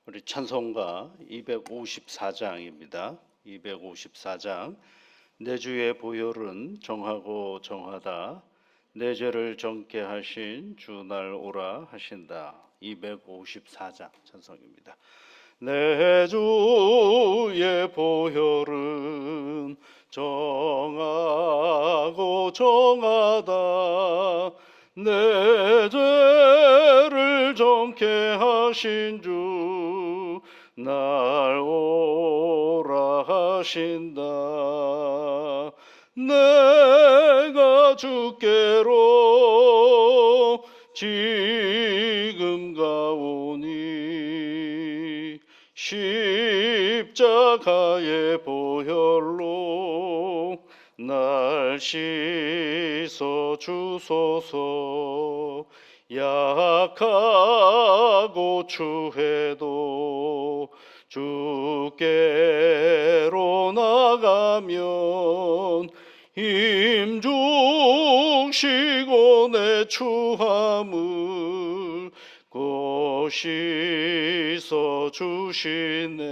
우리 찬송가 254장입니다. 254장. 내 주의 보혈은 정하고 정하다. 내 죄를 정케 하신 주 날 오라 하신다. 254장 찬송입니다. 내 주의 보혈은 정하고 정하다. 내 죄를 정케 하신 주 날 오라 하신다. 내가 주께로 지금 가오니 십자가의 보혈로 날 씻어 주소서. 약하고 추해도 주께로 나가면 힘 주시고 내 추함을 곧 씻어 주시네.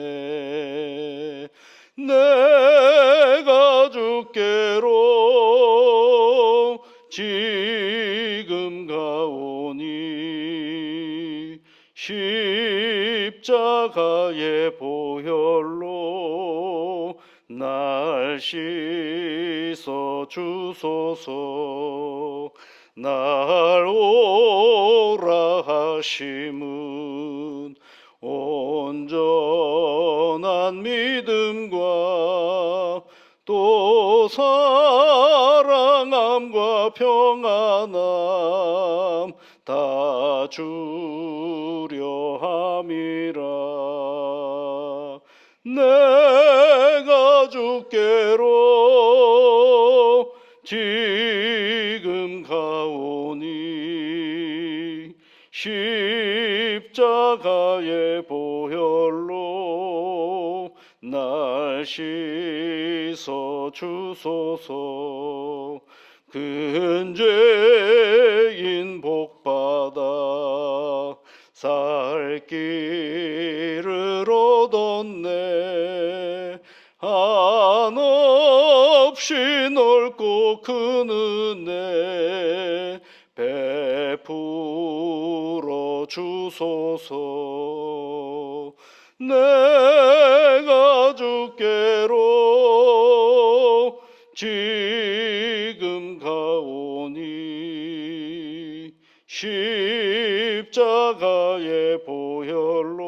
내가 주께로 지금 가오니 십자가의 보혈로 날 씻어 주소서. 날 오라 하심은 온전한 믿음과 또 사랑함과 평안함 다 주려 함이라. 내가 주께로 지금 가오니 십자가의 보혈로 날 씻어 주소서. 근죄인 복받아 살 길을 얻었네. 한없이 넓고 큰 은혜 베풀어 주소서. 내가 주께로 지금 가오니 십자가의 보혈로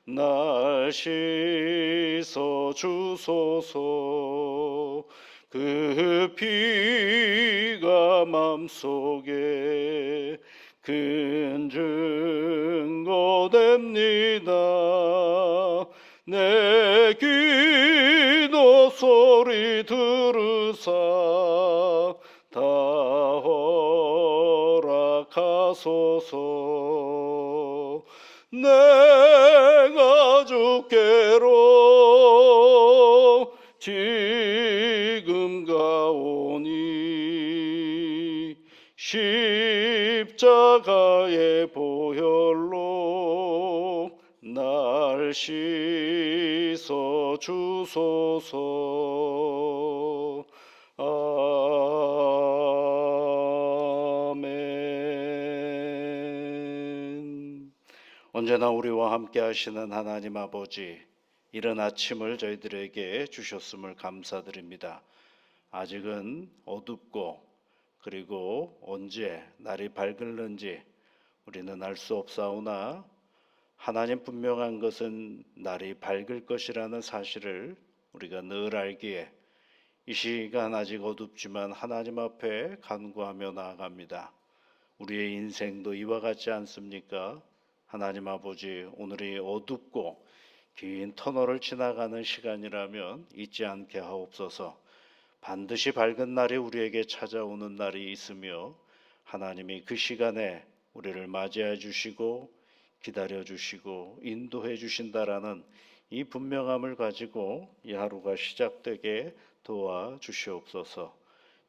날 씻어 주소서. 그 피가 맘속에 큰 증거 됩니다. 내 기도 소리 들으사 다 허락하소서. 내가 주께로 지금 가오니 십자가의 보혈로 날 씻어 주소서. 아멘. 언제나 우리와 함께 하시는 하나님 아버지, 이른 아침을 저희들에게 주셨음을 감사드립니다. 아직은 어둡고 그리고 언제 날이 밝을는지 우리는 알 수 없사오나 하나님 분명한 것은 날이 밝을 것이라는 사실을 우리가 늘 알기에 이 시간 아직 어둡지만 하나님 앞에 간구하며 나아갑니다. 우리의 인생도 이와 같지 않습니까? 하나님 아버지, 오늘이 어둡고 긴 터널을 지나가는 시간이라면 잊지 않게 하옵소서. 반드시 밝은 날이 우리에게 찾아오는 날이 있으며 하나님이 그 시간에 우리를 맞이해 주시고 기다려 주시고 인도해 주신다라는 이 분명함을 가지고 이 하루가 시작되게 도와 주시옵소서.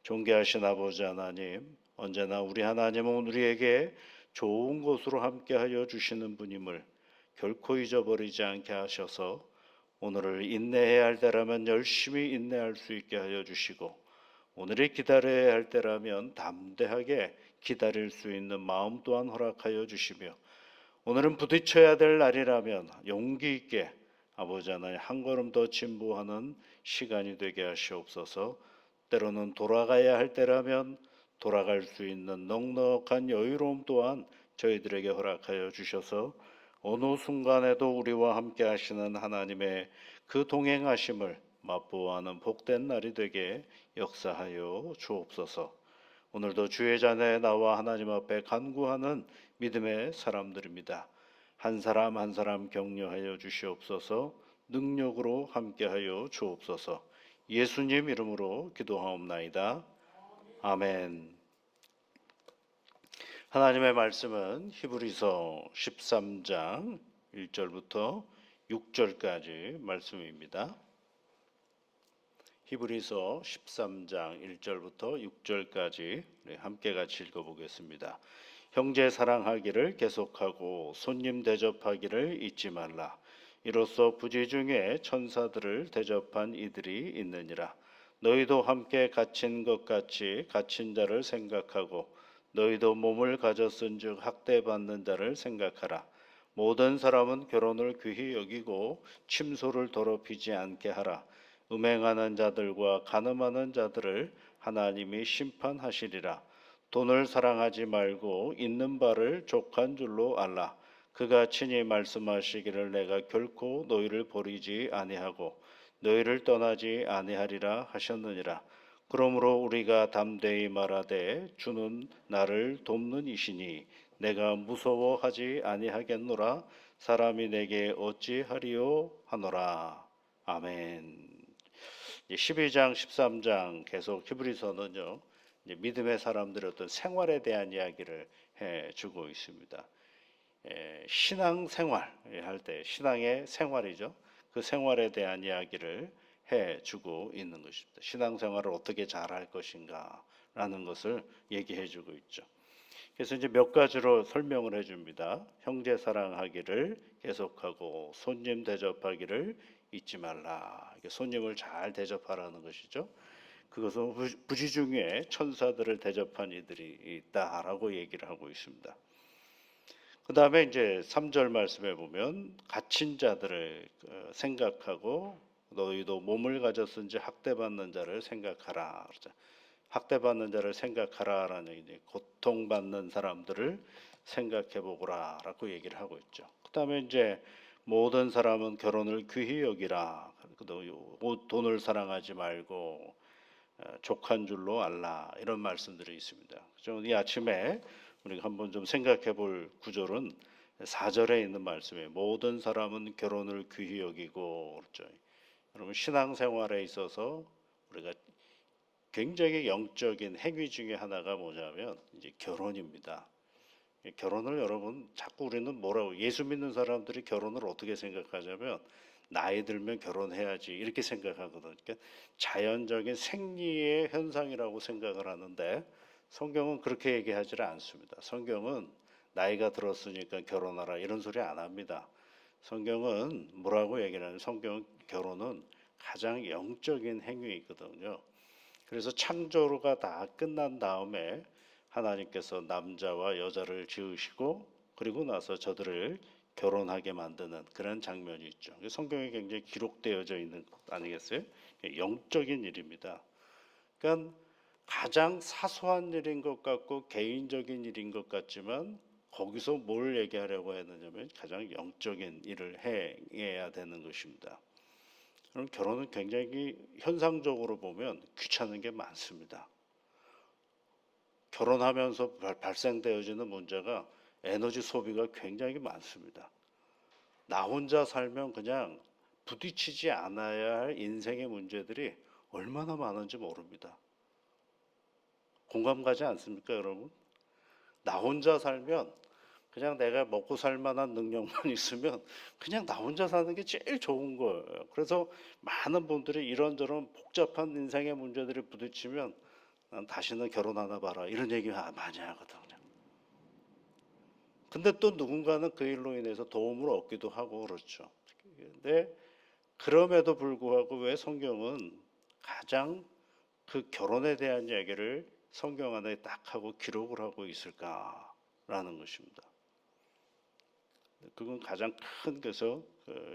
존귀하신 아버지 하나님, 언제나 우리 하나님은 우리에게 좋은 곳으로 함께하여 주시는 분임을 결코 잊어버리지 않게 하셔서 오늘을 인내해야 할 때라면 열심히 인내할 수 있게 하여 주시고, 오늘이 기다려야 할 때라면 담대하게 기다릴 수 있는 마음 또한 허락하여 주시며, 오늘은 부딪혀야 될 날이라면 용기 있게 아버지 하나님 한 걸음 더 진보하는 시간이 되게 하시옵소서. 때로는 돌아가야 할 때라면 돌아갈 수 있는 넉넉한 여유로움 또한 저희들에게 허락하여 주셔서 어느 순간에도 우리와 함께 하시는 하나님의 그 동행하심을 맛보아하는 복된 날이 되게 역사하여 주옵소서. 오늘도 주의 자녀에 나와 하나님 앞에 간구하는 믿음의 사람들입니다. 한 사람 한 사람 격려하여 주시옵소서. 능력으로 함께하여 주옵소서. 예수님 이름으로 기도하옵나이다. 아멘. 하나님의 말씀은 히브리서 13장 1절부터 6절까지 말씀입니다. 히브리서 13장 1절부터 6절까지 함께 같이 읽어보겠습니다. 형제 사랑하기를 계속하고 손님 대접하기를 잊지 말라. 이로써 부지 중에 천사들을 대접한 이들이 있느니라. 너희도 함께 갇힌 것 같이 갇힌 자를 생각하고 너희도 몸을 가졌은즉 학대받는 자를 생각하라. 모든 사람은 결혼을 귀히 여기고 침소를 더럽히지 않게 하라. 음행하는 자들과 간음하는 자들을 하나님이 심판하시리라. 돈을 사랑하지 말고 있는 바를 족한 줄로 알라. 그가 친히 말씀하시기를 내가 결코 너희를 버리지 아니하고 너희를 떠나지 아니하리라 하셨느니라. 그러므로 우리가 담대히 말하되 주는 나를 돕는 이시니 내가 무서워하지 아니하겠노라. 사람이 내게 어찌하리요 하노라. 아멘. 12장 13장 계속 히브리서는요, 믿음의 사람들의 어떤 생활에 대한 이야기를 해주고 있습니다. 신앙 생활 할 때 신앙의 생활이죠. 그 생활에 대한 이야기를 해주고 있는 것입니다. 신앙 생활을 어떻게 잘할 것인가라는 것을 얘기해주고 있죠. 그래서 이제 몇 가지로 설명을 해줍니다. 형제 사랑하기를 계속하고 손님 대접하기를 잊지 말라. 손님을 잘 대접하라는 것이죠. 그것은 부지 중에 천사들을 대접한 이들이 있다라고 얘기를 하고 있습니다. 그 다음에 이제 3절 말씀에 보면 갇힌 자들을 생각하고 너희도 몸을 가졌은지 학대받는 자를 생각하라. 학대받는 자를 생각하라라는 얘기, 고통받는 사람들을 생각해 보거라라고 얘기를 하고 있죠. 그 다음에 이제 모든 사람은 결혼을 귀히 여기라. 돈을 사랑하지 말고 족한 줄로 알라. 이런 말씀들이 있습니다. 이 아침에 우리가 한번 좀 생각해 볼 구절은 4절에 있는 말씀이에요. 모든 사람은 결혼을 귀히 여기고 그렇죠. 여러분 신앙생활에 있어서 우리가 굉장히 영적인 행위 중에 하나가 뭐냐면 이제 결혼입니다. 결혼을 여러분 자꾸 우리는 뭐라고 예수 믿는 사람들이 결혼을 어떻게 생각하냐면 나이 들면 결혼해야지 이렇게 생각하거든요. 그러니까 자연적인 생리의 현상이라고 생각을 하는데 성경은 그렇게 얘기하지를 않습니다. 성경은 나이가 들었으니까 결혼하라 이런 소리 안 합니다. 성경은 뭐라고 얘기를 하냐면 성경은 결혼은 가장 영적인 행위이거든요. 그래서 창조가 다 끝난 다음에 하나님께서 남자와 여자를 지으시고 그리고 나서 저들을 결혼하게 만드는 그런 장면이 있죠. 성경에 굉장히 기록되어져 있는 것 아니겠어요? 영적인 일입니다. 그러니까 가장 사소한 일인 것 같고 개인적인 일인 것 같지만 거기서 뭘 얘기하려고 했느냐면 가장 영적인 일을 해야 되는 것입니다. 그럼 결혼은 굉장히 현상적으로 보면 귀찮은 게 많습니다. 결혼하면서 발생되어지는 문제가 에너지 소비가 굉장히 많습니다. 나 혼자 살면 그냥 부딪히지 않아야 할 인생의 문제들이 얼마나 많은지 모릅니다. 공감 가지 않습니까, 여러분? 나 혼자 살면 그냥 내가 먹고 살 만한 능력만 있으면 그냥 나 혼자 사는 게 제일 좋은 거예요. 그래서 많은 분들이 이런저런 복잡한 인생의 문제들이 부딪히면 난 다시는 결혼하나 봐라 이런 얘기 많이 하거든요. 근데 또 누군가는 그 일로 인해서 도움을 얻기도 하고 그렇죠. 근데 그럼에도 불구하고 왜 성경은 가장 그 결혼에 대한 얘기를 성경 안에 딱 하고 기록을 하고 있을까라는 것입니다. 그건 가장 큰 그래서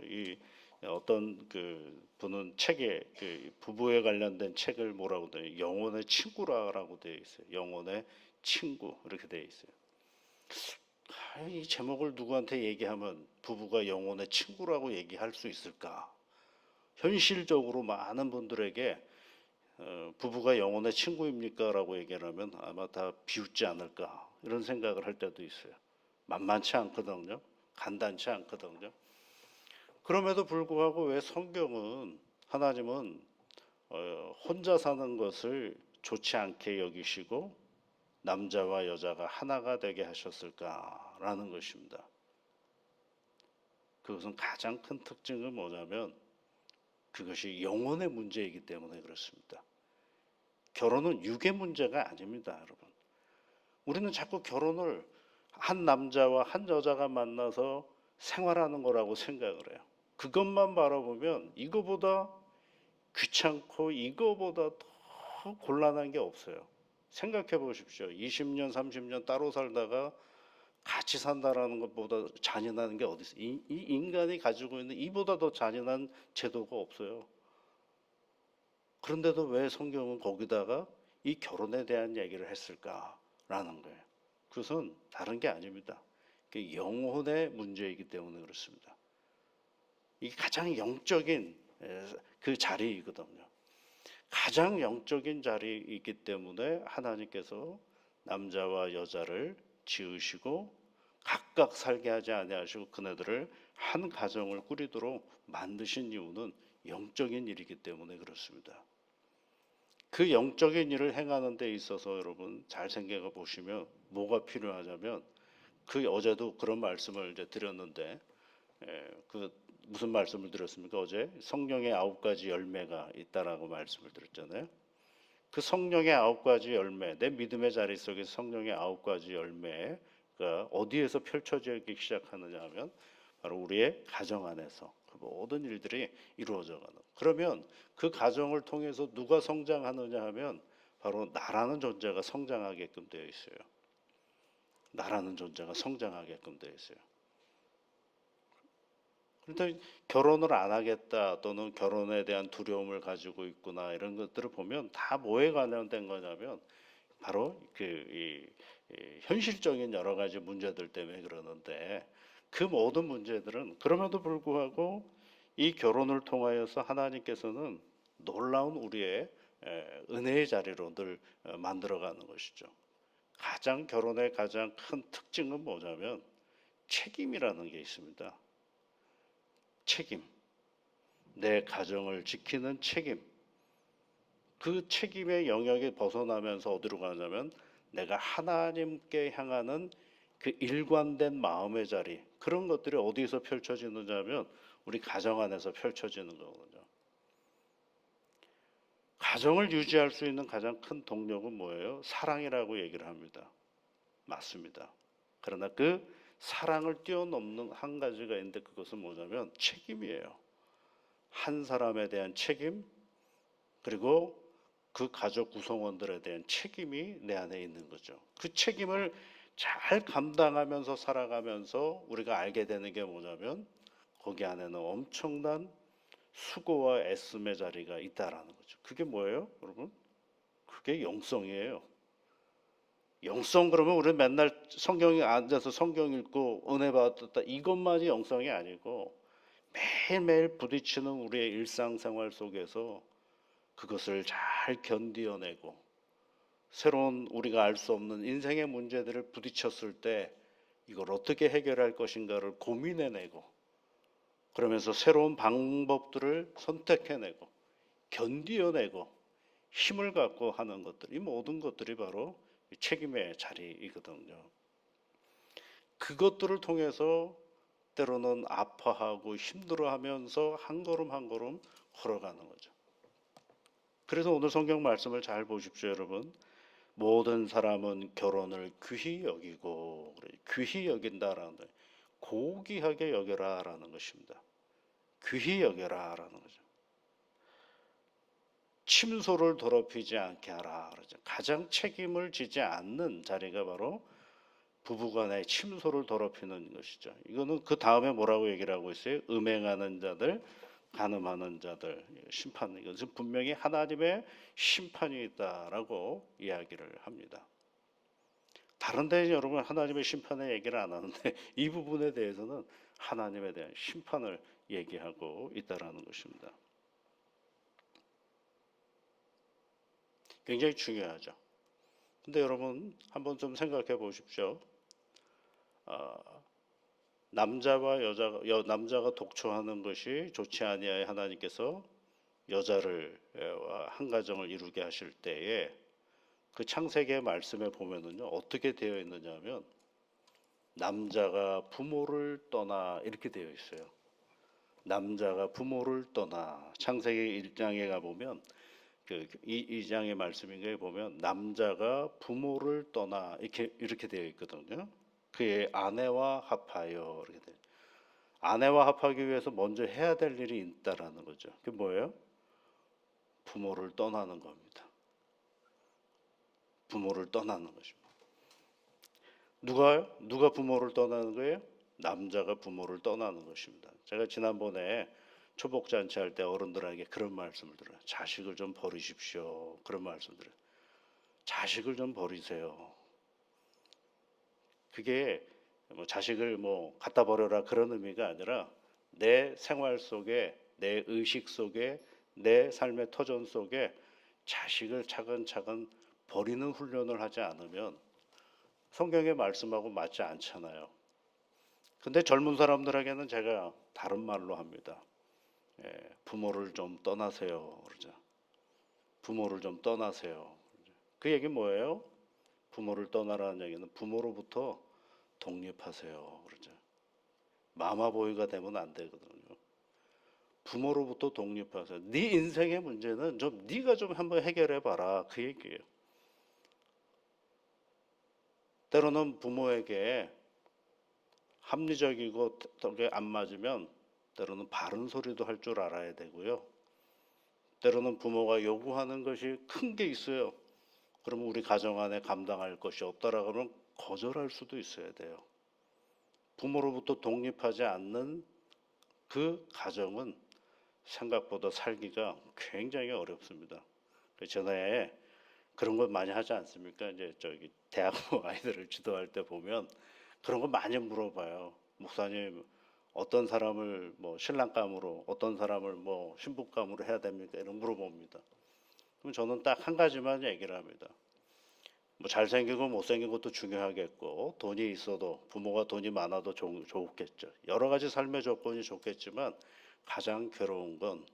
이 어떤 그 분은 책에 그 부부에 관련된 책을 뭐라고 돼 영혼의 친구라고 되어 있어요. 영혼의 친구 이렇게 되어 있어요. 이 제목을 누구한테 얘기하면 부부가 영혼의 친구라고 얘기할 수 있을까? 현실적으로 많은 분들에게 부부가 영혼의 친구입니까? 라고 얘기를 하면 아마 다 비웃지 않을까 이런 생각을 할 때도 있어요. 만만치 않거든요. 간단치 않거든요. 그럼에도 불구하고 왜 성경은 하나님은 혼자 사는 것을 좋지 않게 여기시고 남자와 여자가 하나가 되게 하셨을까라는 것입니다. 그것은 가장 큰 특징은 뭐냐면 그것이 영혼의 문제이기 때문에 그렇습니다. 결혼은 육의 문제가 아닙니다, 여러분. 우리는 자꾸 결혼을 한 남자와 한 여자가 만나서 생활하는 거라고 생각을 해요. 그것만 바라보면 이거보다 귀찮고 이거보다 더 곤란한 게 없어요. 생각해 보십시오. 20년, 30년 따로 살다가 같이 산다라는 것보다 잔인한 게 어디 있어요? 이 인간이 가지고 있는 이보다 더 잔인한 제도가 없어요. 그런데도 왜 성경은 거기다가 이 결혼에 대한 얘기를 했을까라는 거예요. 그것은 다른 게 아닙니다. 영혼의 문제이기 때문에 그렇습니다. 이게 가장 영적인 그 자리이거든요. 가장 영적인 자리이기 때문에 하나님께서 남자와 여자를 지으시고 각각 살게 하지 아니하시고 그네들을 한 가정을 꾸리도록 만드신 이유는 영적인 일이기 때문에 그렇습니다. 그 영적인 일을 행하는 데 있어서 여러분 잘 생각해 보시면 뭐가 필요하냐면 그 어제도 그런 말씀을 이제 드렸는데 그 무슨 말씀을 드렸습니까? 어제 성령의 9가지 열매가 있다라고 말씀을 드렸잖아요. 그 성령의 9가지 열매, 내 믿음의 자리 속에서 성령의 9가지 열매가 어디에서 펼쳐지기 시작하느냐 하면 바로 우리의 가정 안에서 그 모든 일들이 이루어져 가는. 그러면 그 가정을 통해서 누가 성장하느냐 하면 바로 나라는 존재가 성장하게끔 되어 있어요. 나라는 존재가 성장하게끔 되어 있어요. 그런데 결혼을 안 하겠다 또는 결혼에 대한 두려움을 가지고 있구나 이런 것들을 보면 다 뭐에 관련된 거냐면 바로 현실적인 여러 가지 문제들 때문에 그러는데 그 모든 문제들은 그럼에도 불구하고 이 결혼을 통하여서 하나님께서는 놀라운 우리의 은혜의 자리로 늘 만들어가는 것이죠. 가장 결혼의 가장 큰 특징은 뭐냐면 책임이라는 게 있습니다. 책임, 내 가정을 지키는 책임. 그 책임의 영역에 벗어나면서 어디로 가냐면 내가 하나님께 향하는 그 일관된 마음의 자리 그런 것들이 어디서 펼쳐지느냐면 우리 가정 안에서 펼쳐지는 거거든요. 가정을 유지할 수 있는 가장 큰 동력은 뭐예요? 사랑이라고 얘기를 합니다. 맞습니다. 그러나 그 사랑을 뛰어넘는 한 가지가 있는데 그것은 뭐냐면 책임이에요. 한 사람에 대한 책임 그리고 그 가족 구성원들에 대한 책임이 내 안에 있는 거죠. 그 책임을 잘 감당하면서 살아가면서 우리가 알게 되는 게 뭐냐면 거기 안에는 엄청난 수고와 애씀의 자리가 있다라는 거죠. 그게 뭐예요, 여러분? 그게 영성이에요. 영성 그러면 우리 맨날 성경에 앉아서 성경 읽고 은혜 받았다 이것만이 영성이 아니고 매일매일 부딪히는 우리의 일상생활 속에서 그것을 잘 견디어내고 새로운 우리가 알 수 없는 인생의 문제들을 부딪혔을 때 이걸 어떻게 해결할 것인가를 고민해내고 그러면서 새로운 방법들을 선택해내고 견디어내고 힘을 갖고 하는 것들 이 모든 것들이 바로 책임의 자리이거든요. 그것들을 통해서 때로는 아파하고 힘들어하면서 한 걸음 한 걸음 걸어가는 거죠. 그래서 오늘 성경 말씀을 잘 보십시오, 여러분. 모든 사람은 결혼을 귀히 여기고, 귀히 여긴다라는 거예요. 고귀하게 여겨라라는 것입니다. 귀히 여겨라라는 거죠. 침소를 더럽히지 않게 하라 그러죠. 가장 책임을 지지 않는 자리가 바로 부부간의 침소를 더럽히는 것이죠. 이거는 그 다음에 뭐라고 얘기를 하고 있어요? 음행하는 자들, 간음하는 자들, 심판. 이것은 분명히 하나님의 심판이 있다라고 이야기를 합니다. 다른 데는 여러분 하나님의 심판의 얘기를 안 하는데 이 부분에 대해서는 하나님에 대한 심판을 얘기하고 있다라는 것입니다. 굉장히 중요하죠. 근데 여러분 한번 좀 생각해 보십시오. 남자와 남자가 독초하는 것이 좋지 아니하여 하나님께서 여자를 한 가정을 이루게 하실 때에 그 창세기의 말씀에 보면은요 어떻게 되어 있느냐면 남자가 부모를 떠나 이렇게 되어 있어요. 남자가 부모를 떠나 창세기 1장에 가 보면 그 2장의 말씀인가에 보면 남자가 부모를 떠나 이렇게 되어 있거든요. 그의 아내와 합하여 이렇게 돼. 아내와 합하기 위해서 먼저 해야 될 일이 있다라는 거죠. 그게 뭐예요? 부모를 떠나는 겁니다. 부모를 떠나는 것입니다. 누가요? 누가 부모를 떠나는 거예요? 남자가 부모를 떠나는 것입니다. 제가 지난번에 초복잔치 할 때 어른들에게 그런 말씀을 드려요. 자식을 좀 버리십시오. 그런 말씀 드려요. 자식을 좀 버리세요. 그게 뭐 자식을 뭐 갖다 버려라 그런 의미가 아니라 내 생활 속에 내 의식 속에 내 삶의 터전 속에 자식을 차근차근 버리는 훈련을 하지 않으면 성경의 말씀하고 맞지 않잖아요. 근데 젊은 사람들에게는 제가 다른 말로 합니다. 부모를 좀 떠나세요. 그러죠. 부모를 좀 떠나세요. 그 얘기 뭐예요? 부모를 떠나라는 얘기는 부모로부터 독립하세요. 그러죠. 마마보이가 되면 안 되거든요. 부모로부터 독립하세요. 네 인생의 문제는 좀 네가 좀 한번 해결해 봐라. 그 얘기예요. 때로는 부모에게 합리적이고 안 맞으면 때로는 바른 소리도 할 줄 알아야 되고요. 때로는 부모가 요구하는 것이 큰 게 있어요. 그러면 우리 가정 안에 감당할 것이 없다라고 하면 거절할 수도 있어야 돼요. 부모로부터 독립하지 않는 그 가정은 생각보다 살기가 굉장히 어렵습니다. 전에 그런 거 많이 하지 않습니까? 이제 저기 대학교 아이들을 지도할 때 보면 그런 거 많이 물어봐요. 목사님 어떤 사람을 뭐 신랑감으로 어떤 사람을 뭐 신부감으로 해야 됩니까? 이런 물어봅니다. 그럼 저는 딱 한 가지만 얘기를 합니다. 뭐 잘생기고 못생긴 것도 중요하겠고 돈이 있어도 부모가 돈이 많아도 좋겠죠. 여러 가지 삶의 조건이 좋겠지만 가장 괴로운 건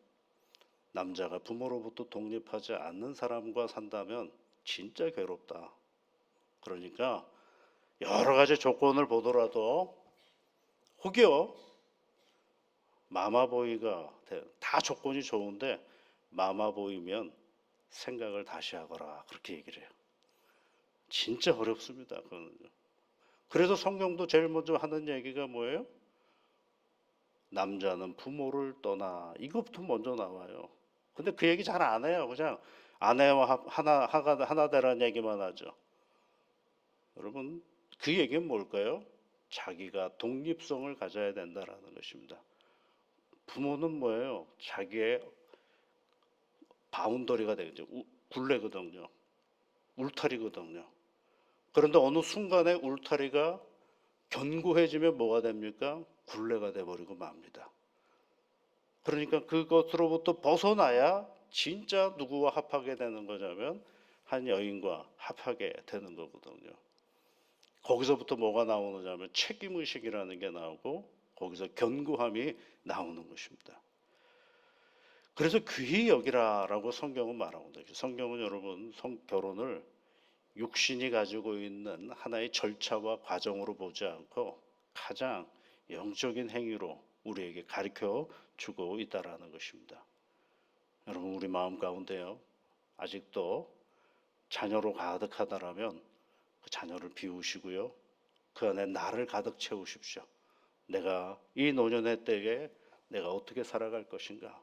남자가 부모로부터 독립하지 않는 사람과 산다면 진짜 괴롭다. 그러니까 여러 가지 조건을 보더라도 혹여 마마보이가 다 조건이 좋은데 마마보이면 생각을 다시 하거라 그렇게 얘기를 해요. 진짜 어렵습니다. 그거는요. 그래서 성경도 제일 먼저 하는 얘기가 뭐예요? 남자는 부모를 떠나 이것부터 먼저 나와요. 근데 그 얘기 잘 안 해요. 그냥 아내와 하나 되라는 얘기만 하죠. 여러분 그 얘기는 뭘까요? 자기가 독립성을 가져야 된다라는 것입니다. 부모는 뭐예요? 자기의 바운더리가 되겠죠. 굴레거든요. 울타리거든요. 그런데 어느 순간에 울타리가 견고해지면 뭐가 됩니까? 굴레가 돼버리고 맙니다. 그러니까 그것으로부터 벗어나야 진짜 누구와 합하게 되는 거냐면 한 여인과 합하게 되는 거거든요. 거기서부터 뭐가 나오느냐면 책임의식이라는 게 나오고 거기서 견고함이 나오는 것입니다. 그래서 귀히 여기라라고 성경은 말하고 있습니다. 성경은 여러분 결혼을 육신이 가지고 있는 하나의 절차와 과정으로 보지 않고 가장 영적인 행위로 우리에게 가르쳐 주고 있다라는 것입니다. 여러분 우리 마음 가운데요. 아직도 자녀로 가득하다라면 그 자녀를 비우시고요. 그 안에 나를 가득 채우십시오. 내가 이 노년의 때에 내가 어떻게 살아갈 것인가?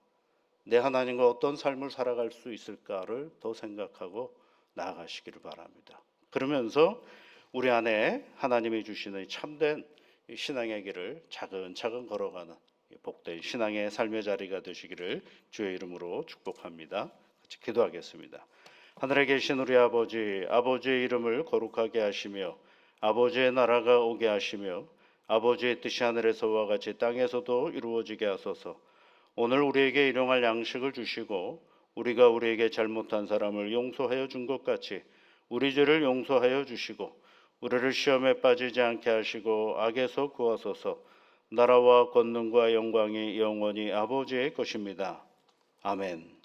내 하나님과 어떤 삶을 살아갈 수 있을까를 더 생각하고 나아가시기를 바랍니다. 그러면서 우리 안에 하나님이 주시는 참된 신앙의 길을 차근차근 걸어가는 복된 신앙의 삶의 자리가 되시기를 주의 이름으로 축복합니다. 같이 기도하겠습니다. 하늘에 계신 우리 아버지, 아버지의 이름을 거룩하게 하시며 아버지의 나라가 오게 하시며 아버지의 뜻이 하늘에서와 같이 땅에서도 이루어지게 하소서. 오늘 우리에게 일용할 양식을 주시고 우리가 우리에게 잘못한 사람을 용서하여 준 것 같이 우리 죄를 용서하여 주시고 우리를 시험에 빠지지 않게 하시고 악에서 구하소서. 나라와 권능과 영광이 영원히 아버지의 것입니다. 아멘.